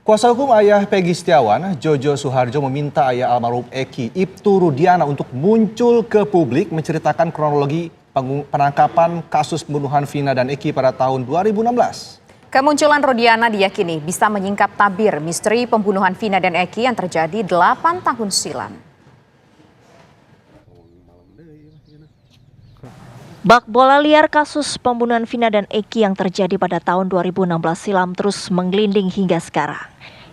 Kuasa hukum ayah Peggy Setiawan, Jojo Suharjo meminta ayah almarhum Eki, Ibtu Rudiana untuk muncul ke publik menceritakan kronologi penangkapan kasus pembunuhan Vina dan Eki pada tahun 2016. Kemunculan Rudiana diyakini bisa menyingkap tabir misteri pembunuhan Vina dan Eki yang terjadi 8 tahun silam. Bak bola liar kasus pembunuhan Vina dan Eki yang terjadi pada tahun 2016 silam terus menggelinding hingga sekarang.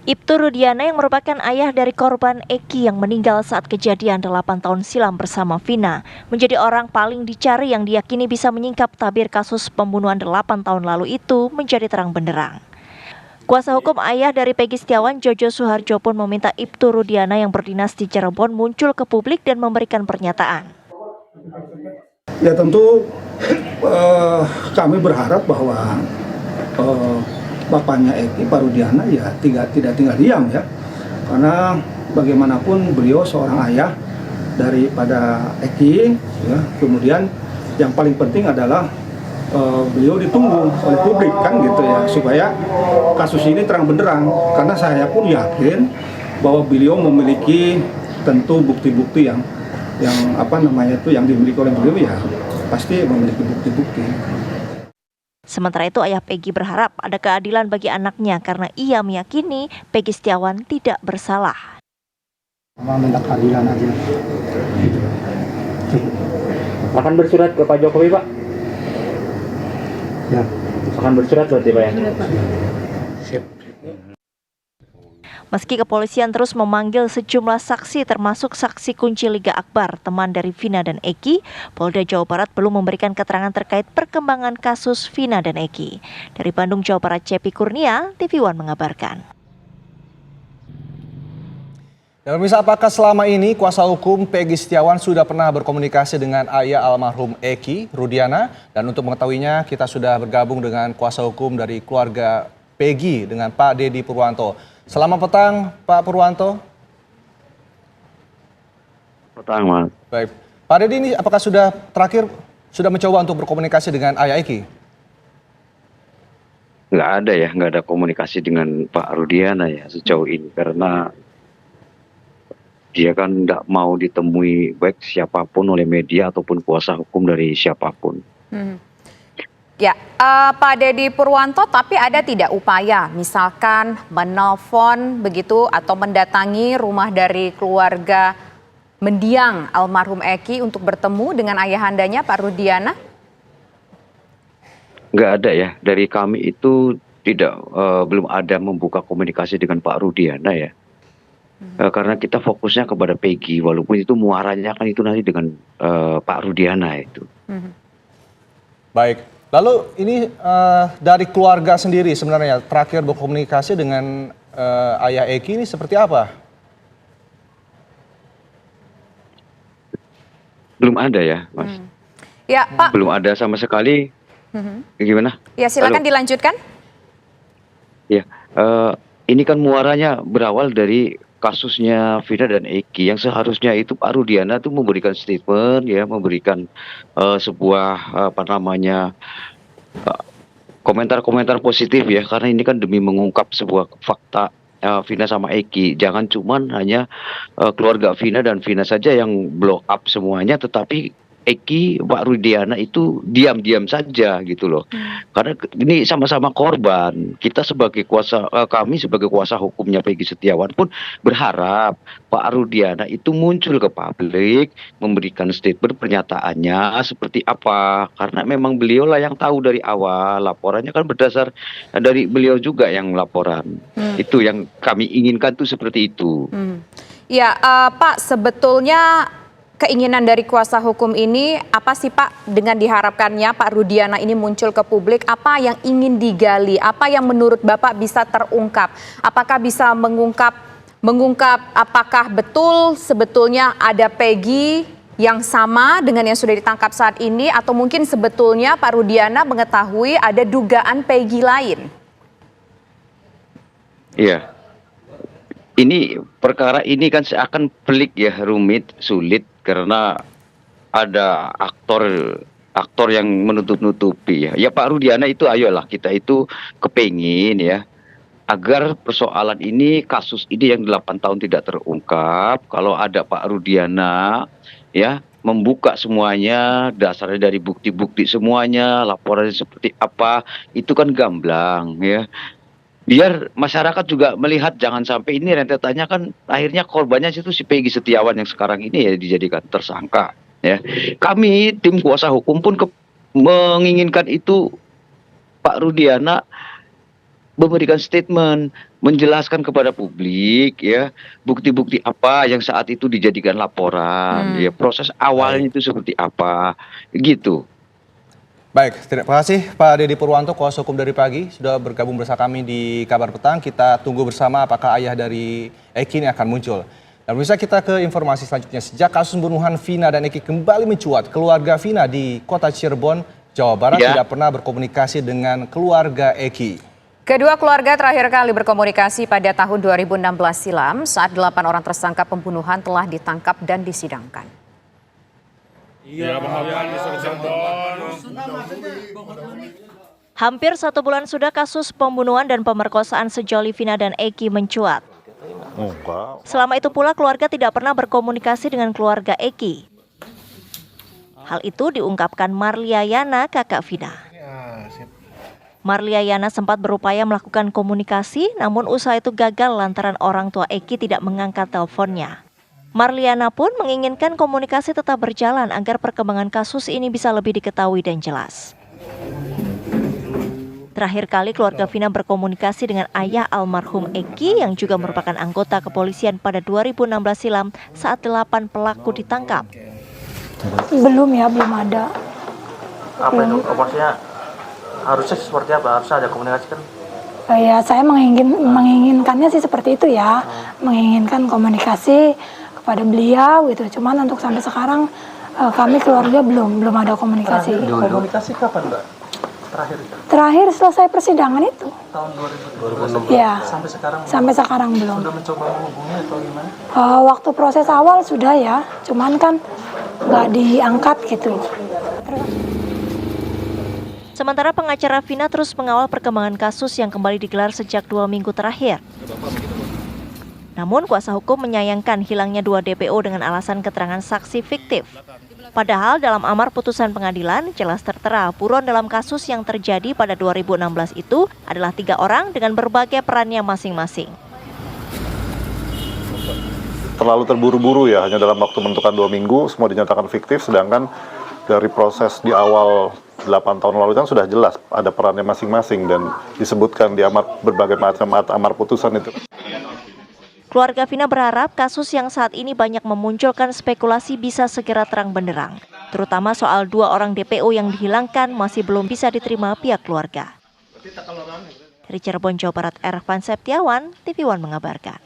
Ibtu Rudiana yang merupakan ayah dari korban Eki yang meninggal saat kejadian 8 tahun silam bersama Vina menjadi orang paling dicari yang diyakini bisa menyingkap tabir kasus pembunuhan 8 tahun lalu itu menjadi terang benderang. Kuasa hukum ayah dari Peggy Setiawan, Jojo Suharjo pun meminta Ibtu Rudiana yang berdinas di Cirebon muncul ke publik dan memberikan pernyataan. Ya tentu kami berharap bahwa bapaknya Eki, Pak Rudiana ya tidak tinggal diam ya, karena bagaimanapun beliau seorang ayah daripada Eki ya. Kemudian yang paling penting adalah beliau ditunggu oleh publik kan gitu ya, supaya kasus ini terang benderang, karena saya pun yakin bahwa beliau memiliki tentu bukti-bukti yang yang dimiliki oleh beliau ya pasti memiliki bukti-bukti. Sementara itu ayah Peggy berharap ada keadilan bagi anaknya karena ia meyakini Peggy Setiawan tidak bersalah. Meminta keadilan aja. Akan bersurat ke Pak Jokowi, Pak? Ya. Akan bersurat berarti, Pak ya? Siap. Meski kepolisian terus memanggil sejumlah saksi termasuk saksi kunci Liga Akbar, teman dari Vina dan Eki, Polda Jawa Barat belum memberikan keterangan terkait perkembangan kasus Vina dan Eki. Dari Bandung, Jawa Barat, Cepi Kurnia, TV One mengabarkan. Dan pemirsa, apakah selama ini kuasa hukum Peggy Setiawan sudah pernah berkomunikasi dengan ayah almarhum Eki, Rudiana? Dan untuk mengetahuinya, kita sudah bergabung dengan kuasa hukum dari keluarga Peggy dengan Pak Deddy Purwanto. Selamat petang, Pak Purwanto. Petang, Mas. Baik, Pak Deddy, ini apakah sudah mencoba untuk berkomunikasi dengan ayah Eki? Nggak ada ya, nggak ada komunikasi dengan Pak Rudiana ya sejauh ini, karena dia kan nggak mau ditemui baik siapapun oleh media ataupun kuasa hukum dari siapapun. Ya, Pak Deddy Purwanto, tapi ada tidak upaya misalkan menelpon begitu atau mendatangi rumah dari keluarga mendiang almarhum Eki untuk bertemu dengan ayahandanya Pak Rudiana? Nggak ada ya, dari kami itu belum ada membuka komunikasi dengan Pak Rudiana ya. Karena kita fokusnya kepada Peggy, walaupun itu muaranya kan itu nanti dengan Pak Rudiana itu. Baik. Lalu ini dari keluarga sendiri sebenarnya terakhir berkomunikasi dengan ayah Eki ini seperti apa? Belum ada ya, Mas. Ya, Pak. Belum ada sama sekali. Gimana? Ya, silakan dilanjutkan. Ya, ini kan muaranya berawal dari kasusnya Vina dan Eki yang seharusnya itu Pak Rudiana itu memberikan statement ya, memberikan sebuah komentar-komentar positif ya, karena ini kan demi mengungkap sebuah fakta Vina sama Eki. Jangan cuman hanya keluarga Vina dan Vina saja yang blow up semuanya, tetapi Eki, Pak Rudiana itu diam-diam saja gitu loh. Karena ini sama-sama korban. Kita sebagai kami sebagai kuasa hukumnya Peggy Setiawan pun berharap Pak Rudiana itu muncul ke publik, memberikan statement pernyataannya seperti apa. Karena memang beliau lah yang tahu dari awal, laporannya kan berdasar dari beliau juga yang laporan. Itu yang kami inginkan tuh seperti itu. Ya, Pak, sebetulnya keinginan dari kuasa hukum ini apa sih Pak, dengan diharapkannya Pak Rudiana ini muncul ke publik, apa yang ingin digali, apa yang menurut Bapak bisa terungkap? Apakah bisa mengungkap apakah betul sebetulnya ada Peggy yang sama dengan yang sudah ditangkap saat ini, atau mungkin sebetulnya Pak Rudiana mengetahui ada dugaan Peggy lain? Iya. Ini perkara ini kan seakan pelik ya, rumit, sulit, karena ada aktor yang menutup-nutupi ya. Ya Pak Rudiana itu ayolah kita itu kepengin ya agar persoalan ini, kasus ini yang 8 tahun tidak terungkap. Kalau ada Pak Rudiana ya membuka semuanya, dasarnya dari bukti-bukti semuanya, laporannya seperti apa, itu kan gamblang ya. Biar masyarakat juga melihat, jangan sampai ini rentetannya kan akhirnya korbannya itu si Peggy Setiawan yang sekarang ini ya dijadikan tersangka ya. Kami tim kuasa hukum pun menginginkan itu Pak Rudiana memberikan statement, menjelaskan kepada publik ya bukti-bukti apa yang saat itu dijadikan laporan, ya proses awalnya itu seperti apa, gitu. Baik, terima kasih Pak Deddy Purwanto, kuasa hukum dari Pagi, sudah bergabung bersama kami di Kabar Petang. Kita tunggu bersama apakah ayah dari Eki ini akan muncul. Dan bisa kita ke informasi selanjutnya. Sejak kasus pembunuhan Vina dan Eki kembali mencuat, keluarga Vina di kota Cirebon, Jawa Barat tidak pernah berkomunikasi dengan keluarga Eki. Kedua keluarga terakhir kali berkomunikasi pada tahun 2016 silam saat 8 orang tersangka pembunuhan telah ditangkap dan disidangkan. Hampir 1 bulan sudah kasus pembunuhan dan pemerkosaan sejoli Vina dan Eki mencuat. Selama itu pula keluarga tidak pernah berkomunikasi dengan keluarga Eki. Hal itu diungkapkan Marlia Yana, kakak Vina. Marlia Yana sempat berupaya melakukan komunikasi, namun usaha itu gagal lantaran orang tua Eki tidak mengangkat teleponnya. Marliana pun menginginkan komunikasi tetap berjalan agar perkembangan kasus ini bisa lebih diketahui dan jelas. Terakhir kali keluarga Vina berkomunikasi dengan ayah almarhum Eki yang juga merupakan anggota kepolisian pada 2016 silam saat 8 pelaku ditangkap. Belum ya, belum ada. Apa itu? Maksudnya harusnya seperti apa? Harusnya ada komunikasi kan? Ya, saya menginginkannya sih seperti itu ya. Menginginkan komunikasi kepada beliau gitu. Cuman untuk sampai sekarang kami keluarga belum ada komunikasi. Komunikasi kapan, Mbak? Terakhir selesai persidangan itu. Tahun 2016. Ya. Sampai sekarang? Sampai sekarang belum. Sudah mencoba menghubungi atau gimana? Waktu proses awal sudah ya. Cuman kan nggak diangkat gitu. Sementara pengacara Vina terus mengawal perkembangan kasus yang kembali digelar sejak 2 minggu terakhir. Namun kuasa hukum menyayangkan hilangnya 2 DPO dengan alasan keterangan saksi fiktif. Padahal dalam amar putusan pengadilan jelas tertera buron dalam kasus yang terjadi pada 2016 itu adalah 3 orang dengan berbagai perannya masing-masing. Terlalu terburu-buru ya, hanya dalam waktu menentukan 2 minggu semua dinyatakan fiktif, sedangkan dari proses di awal 8 tahun lalu kan sudah jelas ada perannya masing-masing dan disebutkan di berbagai macam amar putusan itu. Keluarga Vina berharap kasus yang saat ini banyak memunculkan spekulasi bisa segera terang benderang, terutama soal 2 orang DPO yang dihilangkan masih belum bisa diterima pihak keluarga. Dari Cirebon, Jawa Barat, Ervan Septiawan, TV One mengabarkan.